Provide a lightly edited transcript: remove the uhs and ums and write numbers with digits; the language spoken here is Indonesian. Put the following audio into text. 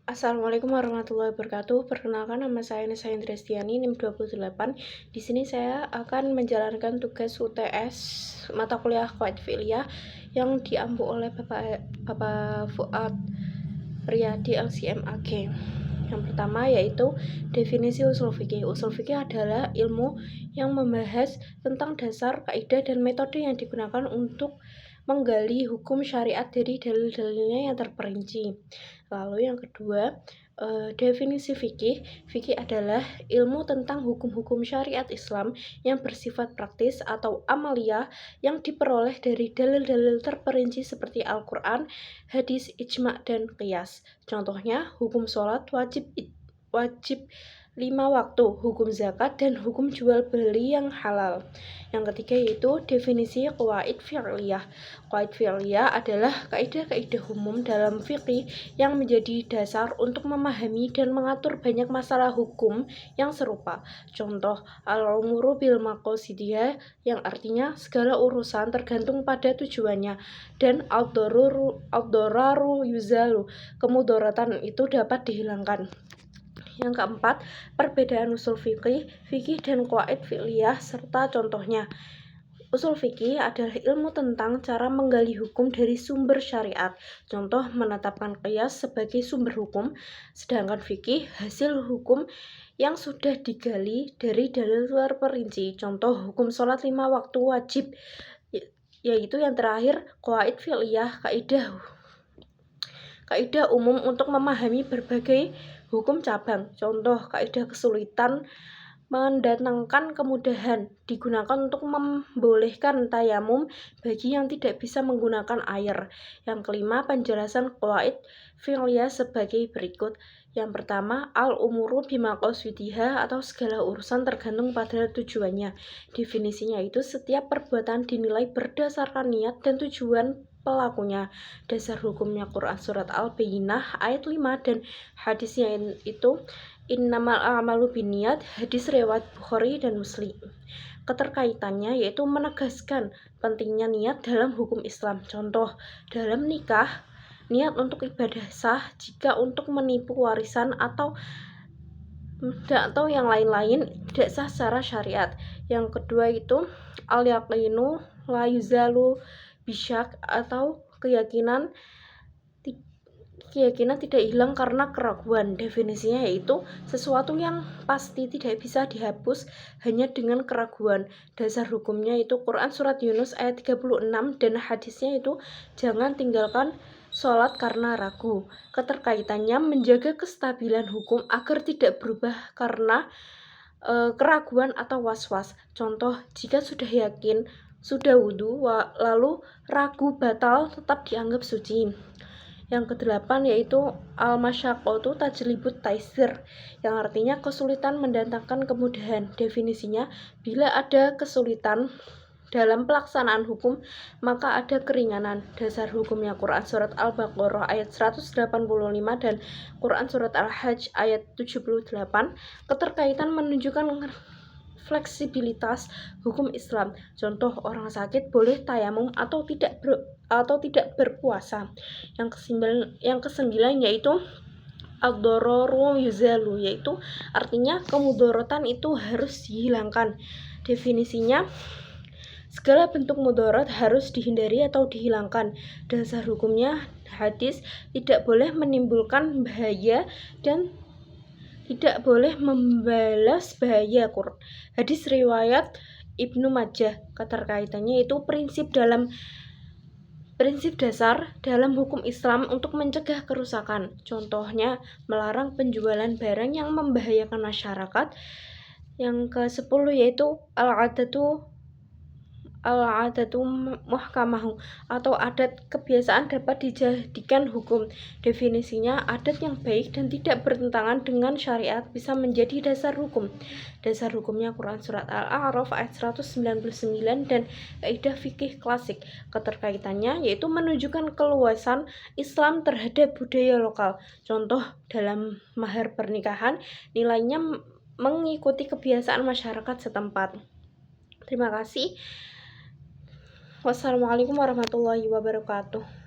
Assalamualaikum warahmatullahi wabarakatuh. Perkenalkan, nama saya Nisa Indristiani, NIM 28. Di sini saya akan menjalankan tugas UTS mata kuliah Qawaid Fiqhiyah yang diampu oleh Bapak Fuad Riyadi LCMAG. Yang pertama yaitu definisi usul fikih. Usul fikih adalah ilmu yang membahas tentang dasar, kaidah, dan metode yang digunakan untuk menggali hukum syariat dari dalil-dalilnya yang terperinci. Lalu yang kedua, definisi fikih. Fikih adalah ilmu tentang hukum-hukum syariat Islam yang bersifat praktis atau amaliyah yang diperoleh dari dalil-dalil terperinci seperti Al-Quran, hadis, ijma', dan qiyas. Contohnya, hukum sholat wajib 5 waktu, hukum zakat, dan hukum jual beli yang halal. Yang ketiga yaitu definisi qawaid fiqhiyah. Qawaid fiqhiyah adalah kaidah-kaidah umum dalam fikih yang menjadi dasar untuk memahami dan mengatur banyak masalah hukum yang serupa. Contoh, al-umuru bil maqasidiyah yang artinya segala urusan tergantung pada tujuannya, dan ad-dararu yuzalu, kemudaratan itu dapat dihilangkan. Yang keempat, perbedaan usul fikih dan qawaid fiqhiyah serta contohnya. Usul fikih adalah ilmu tentang cara menggali hukum dari sumber syariat. Contoh, menetapkan qiyas sebagai sumber hukum, sedangkan fikih hasil hukum yang sudah digali dari dalil terperinci. Contoh, hukum sholat 5 waktu wajib, yaitu yang terakhir qawaid fiqhiyah, kaidah umum untuk memahami berbagai hukum cabang. Contoh, kaidah kesulitan mendatangkan kemudahan, digunakan untuk membolehkan tayamum bagi yang tidak bisa menggunakan air. Yang kelima, penjelasan qawaid fiqhiyah sebagai berikut. Yang pertama, al-umuru bimaqasidiha atau segala urusan tergantung pada tujuannya. Definisinya itu setiap perbuatan dinilai berdasarkan niat dan tujuan pelakunya. Dasar hukumnya Quran surat Al-Bayyinah ayat 5 dan hadisnya itu innamal a'malu binniyat, hadis riwayat Bukhari dan Muslim. Keterkaitannya yaitu menegaskan pentingnya niat dalam hukum Islam. Contoh, dalam nikah, niat untuk ibadah sah jika untuk menipu warisan atau yang lain-lain tidak sah secara syariat. Yang kedua itu al-yaqinu la yuzalu bisyak atau keyakinan tidak hilang karena keraguan. Definisinya yaitu sesuatu yang pasti tidak bisa dihapus hanya dengan keraguan. Dasar hukumnya itu Quran surat Yunus ayat 36 dan hadisnya itu jangan tinggalkan sholat karena ragu. Keterkaitannya menjaga kestabilan hukum agar tidak berubah karena keraguan atau was-was. Contoh, jika sudah yakin sudah wudhu lalu ragu batal tetap dianggap suci. Yang kedelapan yaitu al-masyaqqatu tajlibut taisir, yang artinya kesulitan mendatangkan kemudahan. Definisinya, bila ada kesulitan dalam pelaksanaan hukum, maka ada keringanan. Dasar hukumnya Quran surat Al-Baqarah ayat 185 dan Quran surat Al-Hajj ayat 78. Keterkaitan menunjukkan fleksibilitas hukum Islam. Contoh, orang sakit boleh tayamum atau tidak berpuasa. Yang kesembilan yaitu ad-dararu yuzalu, yaitu artinya kemudaratan itu harus dihilangkan. Definisinya, segala bentuk mudarat harus dihindari atau dihilangkan. Dasar hukumnya hadis tidak boleh menimbulkan bahaya dan tidak boleh membalas bahaya. Hadis riwayat Ibnu Majah. Keterkaitannya itu prinsip dasar dalam hukum Islam untuk mencegah kerusakan. Contohnya, melarang penjualan barang yang membahayakan masyarakat. Yang ke-10 yaitu al-adatu muhkamahu atau adat kebiasaan dapat dijadikan hukum. Definisinya, adat yang baik dan tidak bertentangan dengan syariat bisa menjadi dasar hukum. Dasar hukumnya Quran surat Al-A'raf ayat 199 dan kaidah fikih klasik. Keterkaitannya yaitu menunjukkan keluasan Islam terhadap budaya lokal. Contoh, dalam mahar pernikahan nilainya mengikuti kebiasaan masyarakat setempat. Terima kasih. Wassalamualaikum warahmatullahi wabarakatuh.